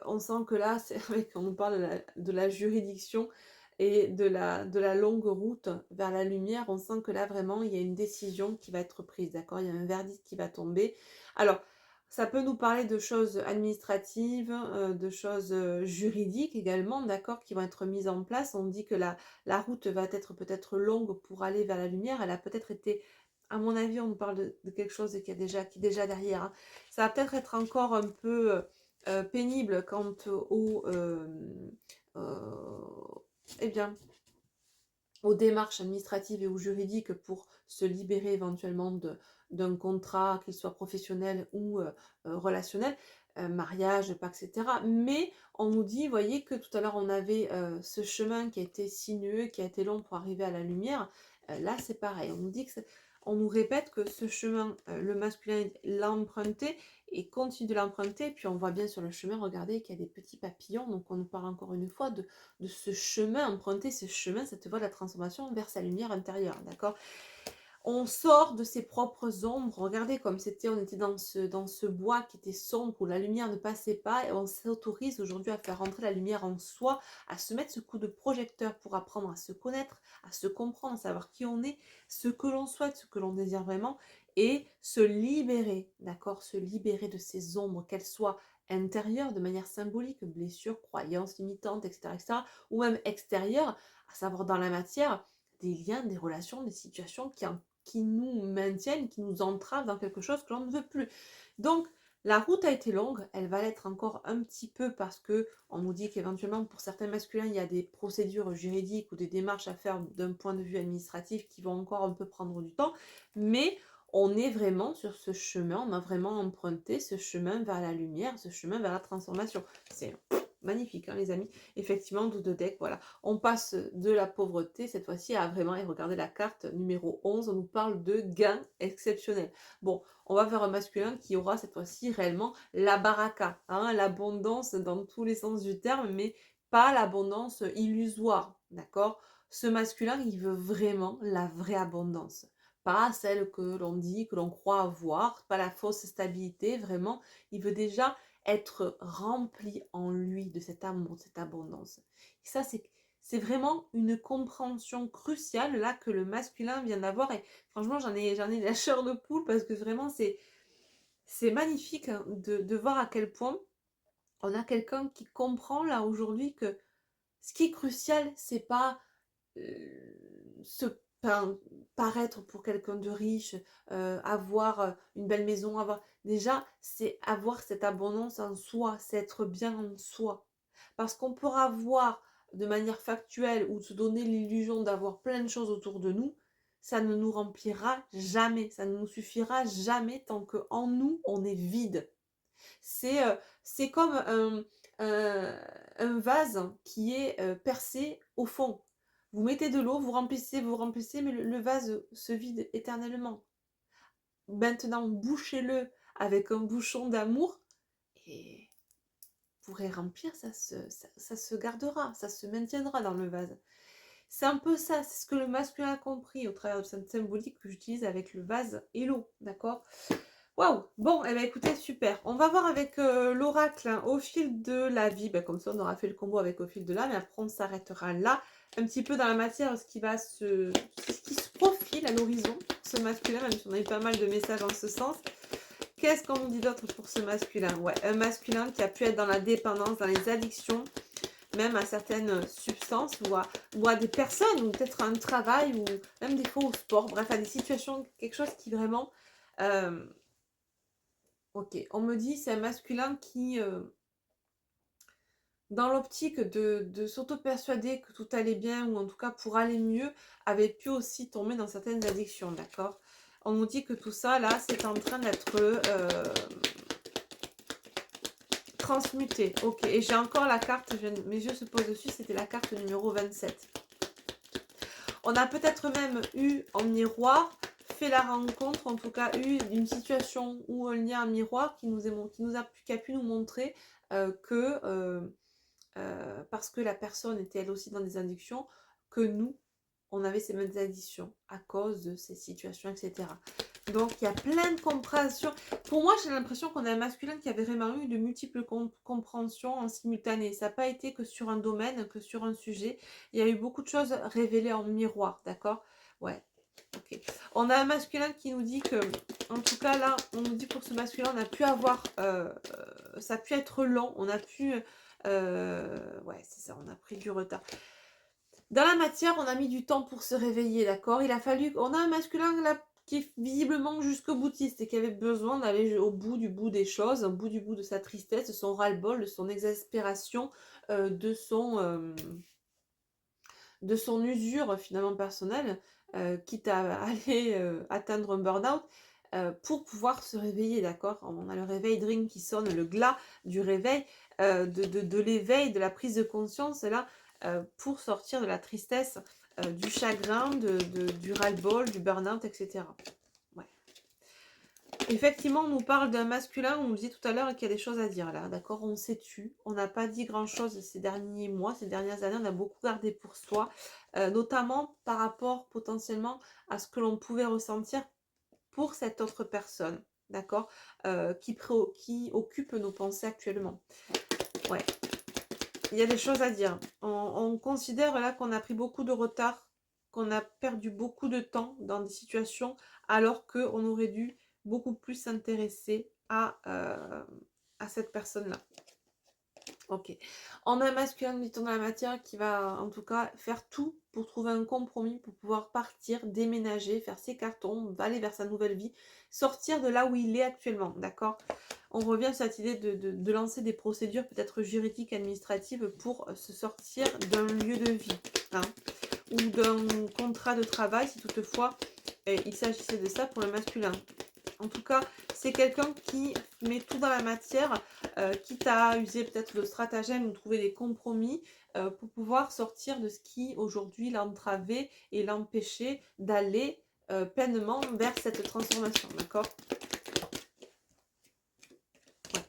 on sent que là, c'est vrai qu'on nous parle de la juridiction et de la longue route vers la lumière. On sent que là, vraiment, il y a une décision qui va être prise, d'accord? Il y a un verdict qui va tomber. Alors, ça peut nous parler de choses administratives, de choses juridiques également, d'accord, qui vont être mises en place. On dit que la route va être peut-être longue pour aller vers la lumière. Elle a peut-être été à mon avis, on nous parle de quelque chose qui est déjà derrière, hein. Ça va peut-être être encore un peu pénible quant euh, eh bien, aux démarches administratives et ou juridiques pour se libérer éventuellement d'un contrat, qu'il soit professionnel ou relationnel, mariage, pas, etc. Mais on nous dit, vous voyez que tout à l'heure on avait ce chemin qui a été sinueux, qui a été long pour arriver à la lumière. Là c'est pareil, on nous dit que on nous répète que ce chemin, le masculin l'a emprunté et continue de l'emprunter. Puis on voit bien sur le chemin, regardez qu'il y a des petits papillons. Donc on nous parle encore une fois de ce chemin, emprunter ce chemin, cette voie de la transformation vers sa lumière intérieure, d'accord? On sort de ses propres ombres. Regardez comme c'était, on était dans ce bois qui était sombre, où la lumière ne passait pas, et on s'autorise aujourd'hui à faire rentrer la lumière en soi, à se mettre ce coup de projecteur pour apprendre à se connaître, à se comprendre, à savoir qui on est, ce que l'on souhaite, ce que l'on désire vraiment, et se libérer, d'accord? Se libérer de ces ombres, qu'elles soient intérieures de manière symbolique, blessures, croyances limitantes, etc., etc., ou même extérieures, à savoir dans la matière, des liens, des relations, des situations qui nous maintiennent, qui nous entravent dans quelque chose que l'on ne veut plus. Donc, la route a été longue, elle va l'être encore un petit peu parce que on nous dit qu'éventuellement pour certains masculins, il y a des procédures juridiques ou des démarches à faire d'un point de vue administratif qui vont encore un peu prendre du temps, mais on est vraiment sur ce chemin, on a vraiment emprunté ce chemin vers la lumière, ce chemin vers la transformation. C'est magnifique, hein, les amis. Effectivement, 12 de deck, voilà. On passe de la pauvreté, cette fois-ci, à vraiment, et regardez la carte numéro 11, on nous parle de gains exceptionnels. Bon, on va vers un masculin qui aura cette fois-ci réellement la baraka, hein, l'abondance dans tous les sens du terme, mais pas l'abondance illusoire, d'accord? Ce masculin, il veut vraiment la vraie abondance. Pas celle que l'on dit, que l'on croit avoir, pas la fausse stabilité, vraiment. Il veut déjà être rempli en lui de cet amour, de cette abondance. Et ça, c'est vraiment une compréhension cruciale là que le masculin vient d'avoir. Et franchement, j'en ai la chair de poule parce que vraiment, c'est magnifique hein, de voir à quel point on a quelqu'un qui comprend là aujourd'hui que ce qui est crucial, c'est pas se paraître pour quelqu'un de riche, avoir une belle maison, avoir déjà, c'est avoir cette abondance en soi, c'est être bien en soi. Parce qu'on pourra voir de manière factuelle ou se donner l'illusion d'avoir plein de choses autour de nous, ça ne nous remplira jamais, ça ne nous suffira jamais tant qu'en nous, on est vide. C'est comme un vase qui est percé au fond. Vous mettez de l'eau, vous remplissez, mais le vase se vide éternellement. Maintenant, bouchez-le avec un bouchon d'amour et vous pourrez remplir, ça se gardera, ça se maintiendra dans le vase. C'est un peu ça, c'est ce que le masculin a compris au travers de cette symbolique que j'utilise avec le vase et l'eau, d'accord? Waouh! Bon, eh ben, écoutez, super. On va voir avec l'oracle hein, au fil de la vie. Ben, comme ça, on aura fait le combo avec au fil de l'âme. Et après, on s'arrêtera là. Un petit peu dans la matière, ce qui se profile à l'horizon, ce masculin, même si on a eu pas mal de messages en ce sens. Qu'est-ce qu'on nous dit d'autre pour ce masculin? Ouais, un masculin qui a pu être dans la dépendance, dans les addictions, même à certaines substances ou à des personnes, ou peut-être à un travail, ou même des fois au sport. Bref, à des situations, quelque chose qui vraiment... Ok, on me dit c'est un masculin qui, dans l'optique de s'auto-persuader que tout allait bien, ou en tout cas pour aller mieux, avait pu aussi tomber dans certaines addictions, d'accord? On nous dit que tout ça, là, c'est en train d'être transmuté. Ok, et j'ai encore la carte, mes yeux se posent dessus, c'était la carte numéro 27. On a peut-être même eu en miroir fait la rencontre, en tout cas eu une situation ou un lien en miroir qui a pu nous montrer que parce que la personne était elle aussi dans des addictions, que nous, on avait ces mêmes addictions à cause de ces situations, etc. Donc il y a plein de compréhensions. Pour moi, j'ai l'impression qu'on a un masculin qui avait vraiment eu de multiples compréhensions en simultané. Ça n'a pas été que sur un domaine, que sur un sujet. Il y a eu beaucoup de choses révélées en miroir, d'accord? Ouais. Ok. On a un masculin qui nous dit que, en tout cas là, on nous dit pour ce masculin, on a pu avoir, ça a pu être long, on a pu, ouais c'est ça, on a pris du retard. Dans la matière, on a mis du temps pour se réveiller, d'accord? Il a fallu, on a un masculin là qui est visiblement jusqu'au boutiste et qui avait besoin d'aller au bout du bout des choses, au bout du bout de sa tristesse, de son ras-le-bol, de son exaspération, de son usure finalement personnelle, quitte à aller atteindre un burn-out, pour pouvoir se réveiller, d'accord? On a le réveil dream qui sonne, le glas du réveil, de l'éveil, de la prise de conscience, là, pour sortir de la tristesse, du chagrin, du ras-le-bol, du burn-out, etc. Ouais. Effectivement, on nous parle d'un masculin, on nous disait tout à l'heure qu'il y a des choses à dire là, d'accord? On s'est tu, on n'a pas dit grand-chose ces derniers mois, ces dernières années, on a beaucoup gardé pour soi, notamment par rapport potentiellement à ce que l'on pouvait ressentir pour cette autre personne, d'accord? Qui occupe nos pensées actuellement. Ouais, il y a des choses à dire. On considère là qu'on a pris beaucoup de retard, qu'on a perdu beaucoup de temps dans des situations, alors qu'on aurait dû beaucoup plus s'intéresser à cette personne-là. Ok. On a un masculin, dit-on, dans la matière qui va en tout cas faire tout pour trouver un compromis, pour pouvoir partir, déménager, faire ses cartons, aller vers sa nouvelle vie, sortir de là où il est actuellement, d'accord? On revient sur cette idée de lancer des procédures peut-être juridiques, administratives pour se sortir d'un lieu de vie, hein, ou d'un contrat de travail si toutefois il s'agissait de ça pour le masculin. En tout cas, c'est quelqu'un qui met tout dans la matière, quitte à user peut-être le stratagème ou trouver des compromis pour pouvoir sortir de ce qui aujourd'hui l'entravait et l'empêchait d'aller pleinement vers cette transformation, d'accord? Ouais,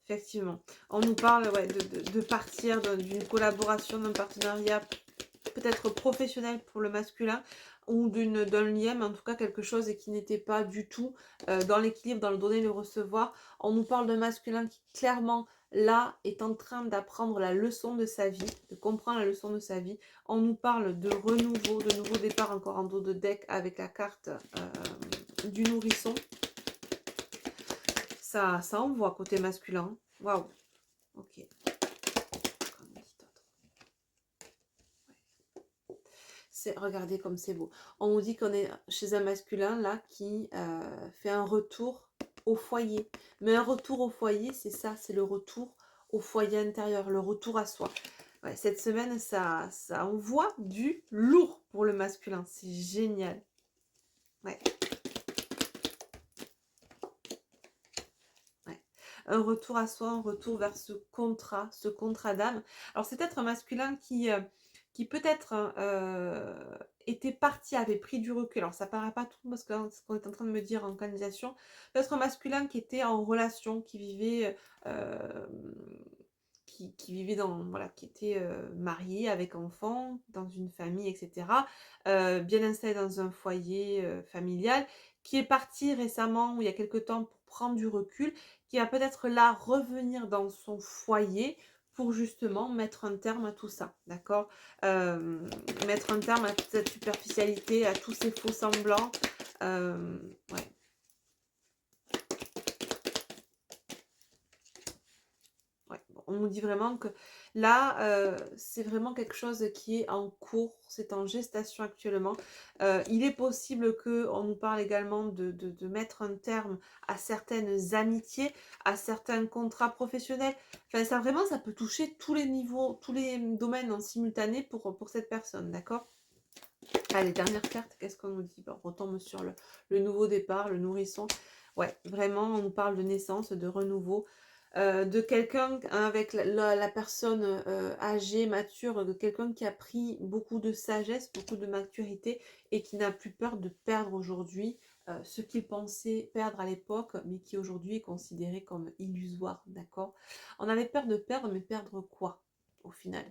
effectivement. On nous parle ouais, de partir d'une collaboration, d'un partenariat peut-être professionnel pour le masculin ou d'un lien, mais en tout cas quelque chose qui n'était pas du tout dans l'équilibre, dans le donner et le recevoir. On nous parle d'un masculin qui clairement là est en train d'apprendre la leçon de sa vie, de comprendre la leçon de sa vie. On nous parle de renouveau, de nouveau départ encore en dos de deck avec la carte du nourrisson. Ça envoie côté masculin. Waouh. Ok. Regardez comme c'est beau. On nous dit qu'on est chez un masculin là qui fait un retour au foyer. Mais un retour au foyer, c'est ça, c'est le retour au foyer intérieur, le retour à soi. Ouais, cette semaine, ça envoie du lourd pour le masculin. C'est génial. Ouais. Ouais. Un retour à soi, un retour vers ce contrat d'âme. Alors c'est peut-être un masculin qui peut-être était parti, avait pris du recul. Alors ça paraît pas trop parce que ce qu'on est en train de me dire en canalisation, peut-être un masculin qui était en relation, qui vivait qui vivait dans, voilà, qui était marié avec enfant, dans une famille, etc. Bien installé dans un foyer familial, qui est parti récemment, ou il y a quelque temps, pour prendre du recul, qui va peut-être là revenir dans son foyer pour justement mettre un terme à tout ça, d'accord. Mettre un terme à toute cette superficialité, à tous ces faux semblants. Ouais. Ouais, bon, on nous dit vraiment que là, c'est vraiment quelque chose qui est en cours, c'est en gestation actuellement. Il est possible qu'on nous parle également de mettre un terme à certaines amitiés, à certains contrats professionnels. Enfin, ça vraiment, ça peut toucher tous les niveaux, tous les domaines en simultané pour cette personne, d'accord? Allez, dernière carte, qu'est-ce qu'on nous dit? Bon, on retombe sur le nouveau départ, le nourrisson. Ouais, vraiment, on nous parle de naissance, de renouveau, de quelqu'un avec la personne âgée, mature, de quelqu'un qui a pris beaucoup de sagesse, beaucoup de maturité et qui n'a plus peur de perdre aujourd'hui ce qu'il pensait perdre à l'époque, mais qui aujourd'hui est considéré comme illusoire, d'accord? On avait peur de perdre, mais perdre quoi au final?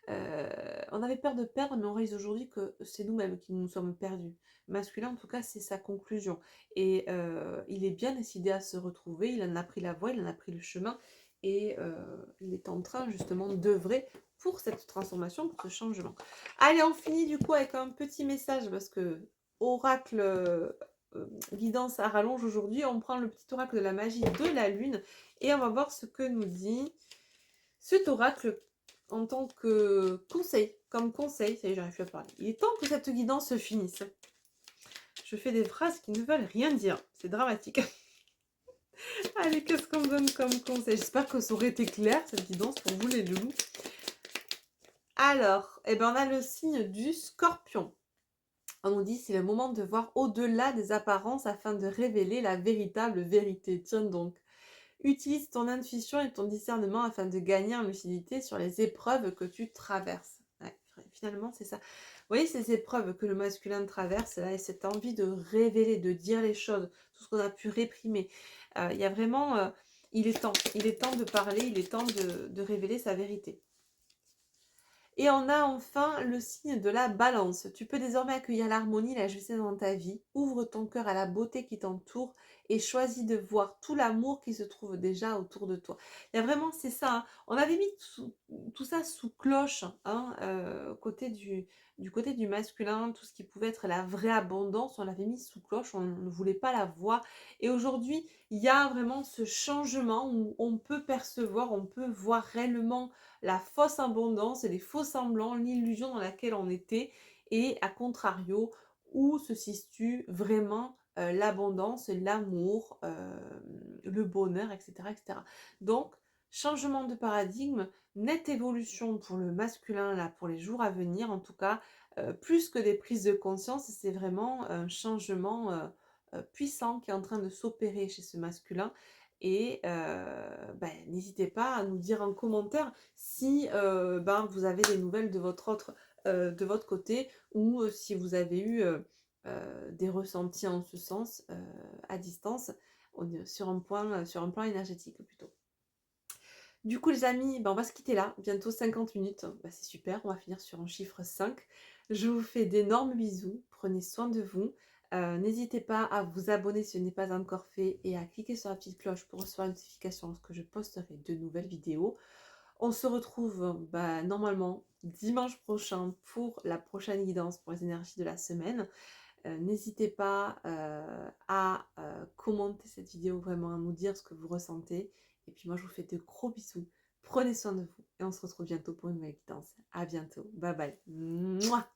On avait peur de perdre, mais on réalise aujourd'hui que c'est nous-mêmes qui nous sommes perdus. Masculin, en tout cas, c'est sa conclusion. Et il est bien décidé à se retrouver, il en a pris la voie, il en a pris le chemin, et il est en train justement d'œuvrer pour cette transformation, pour ce changement. Allez, on finit du coup avec un petit message, parce que oracle guidance à rallonge aujourd'hui, on prend le petit oracle de la magie de la lune, et on va voir ce que nous dit cet oracle en tant que conseil, comme conseil, ça y est, j'arrive plus à parler. Il est temps que cette guidance se finisse. Je fais des phrases qui ne veulent rien dire, c'est dramatique. Allez, qu'est-ce qu'on me donne comme conseil? J'espère que ça aurait été clair, cette guidance, pour vous les loups. Alors, eh ben, on a le signe du scorpion. On nous dit c'est le moment de voir au-delà des apparences afin de révéler la véritable vérité. Tiens donc. Utilise ton intuition et ton discernement afin de gagner en lucidité sur les épreuves que tu traverses. Ouais, finalement, c'est ça. Vous voyez ces épreuves que le masculin traverse, là, et cette envie de révéler, de dire les choses, tout ce qu'on a pu réprimer. Il y a vraiment... il est temps de parler, il est temps de révéler sa vérité. Et on a enfin le signe de la balance. Tu peux désormais accueillir l'harmonie et la justesse dans ta vie. Ouvre ton cœur à la beauté qui t'entoure et choisis de voir tout l'amour qui se trouve déjà autour de toi. Il y a vraiment, c'est ça, hein. On avait mis tout ça sous cloche, hein, du côté du masculin, tout ce qui pouvait être la vraie abondance, on l'avait mis sous cloche, on ne voulait pas la voir. Et aujourd'hui, il y a vraiment ce changement où on peut percevoir, on peut voir réellement la fausse abondance et les faux semblants, l'illusion dans laquelle on était, et à contrario, où se situe vraiment l'abondance, l'amour, le bonheur, etc., etc. Donc, changement de paradigme, nette évolution pour le masculin, là, pour les jours à venir, en tout cas, plus que des prises de conscience, c'est vraiment un changement puissant qui est en train de s'opérer chez ce masculin. Et n'hésitez pas à nous dire en commentaire si vous avez des nouvelles de votre côté, ou si vous avez eu des ressentis en ce sens à distance, sur un plan énergétique plutôt. Du coup les amis, on va se quitter là, bientôt 50 minutes, c'est super, on va finir sur un chiffre 5. Je vous fais d'énormes bisous, prenez soin de vous. N'hésitez pas à vous abonner si ce n'est pas encore fait et à cliquer sur la petite cloche pour recevoir une notification lorsque je posterai de nouvelles vidéos. On se retrouve normalement dimanche prochain pour la prochaine guidance pour les énergies de la semaine. N'hésitez pas à commenter cette vidéo, vraiment à nous dire ce que vous ressentez. Et puis moi, je vous fais de gros bisous. Prenez soin de vous et on se retrouve bientôt pour une nouvelle guidance. À bientôt. Bye bye. Mouah.